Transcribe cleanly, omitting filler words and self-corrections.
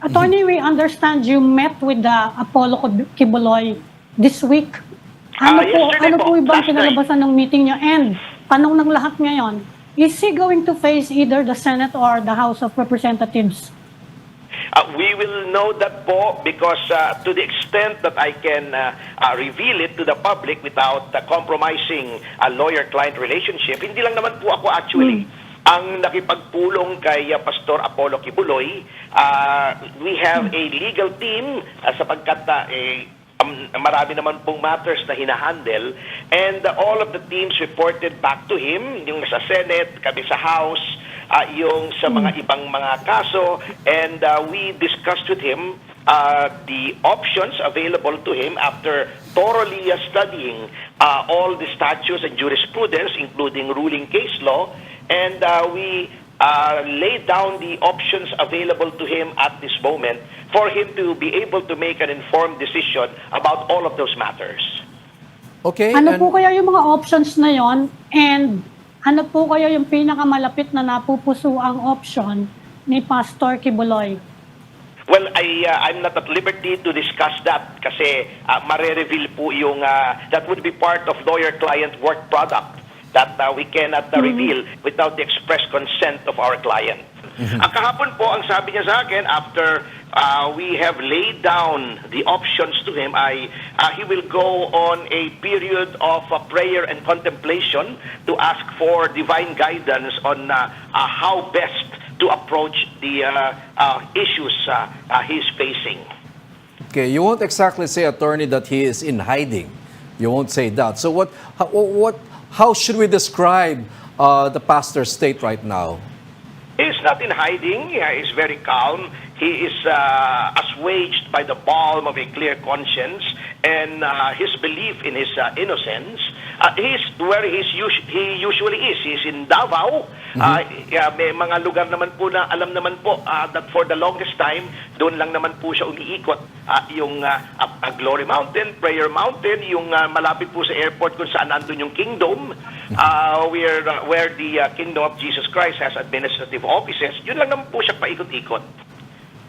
Attorney, we understand you met with the Apollo Kibuloy this week. Yesterday Ano po ibang last night. kinalabasan ng meeting niya? And tanong ng lahat ngayon, is he going to face either the Senate or the House of Representatives? We will know that po because to the extent that I can reveal it to the public without compromising a lawyer-client relationship, hindi lang naman po ako actually ang nakipagpulong kay Pastor Apollo Kibuloy. We have a legal team sapagkat marami naman pong matters na hinahandle, and all of the teams reported back to him, yung sa Senate, kami sa House, yung sa mga ibang mga kaso, and we discussed with him the options available to him after thoroughly studying all the statutes and jurisprudence, including ruling case law, and we laid down the options available to him at this moment for him to be able to make an informed decision about all of those matters. Okay. Ano po kaya yung mga options na yon? And ano po kaya yung pinakamalapit na napupuso ang option ni Pastor Kibuloy? Well, I'm not at liberty to discuss that kasi mare-reveal po yung that would be part of lawyer-client work product that we cannot reveal without the express consent of our client. Ang kahapon po, ang sabi niya sa akin, after we have laid down the options to him, he will go on a period of prayer and contemplation to ask for divine guidance on how best to approach the issues he's facing. Okay, you won't exactly say, attorney, that he is in hiding. You won't say that. So how should we describe the pastor's state right now? He's not in hiding. He's very calm. He is assuaged by the balm of a clear conscience and his belief in his innocence. He's where he usually is. He's in Davao. May mga lugar naman po na alam naman po that for the longest time, doon lang naman po siya umiikot. Yung Glory Mountain, Prayer Mountain, yung malapit po sa airport kung saan nandun yung kingdom, where the Kingdom of Jesus Christ has administrative offices, yun lang naman po siya paikot-ikot.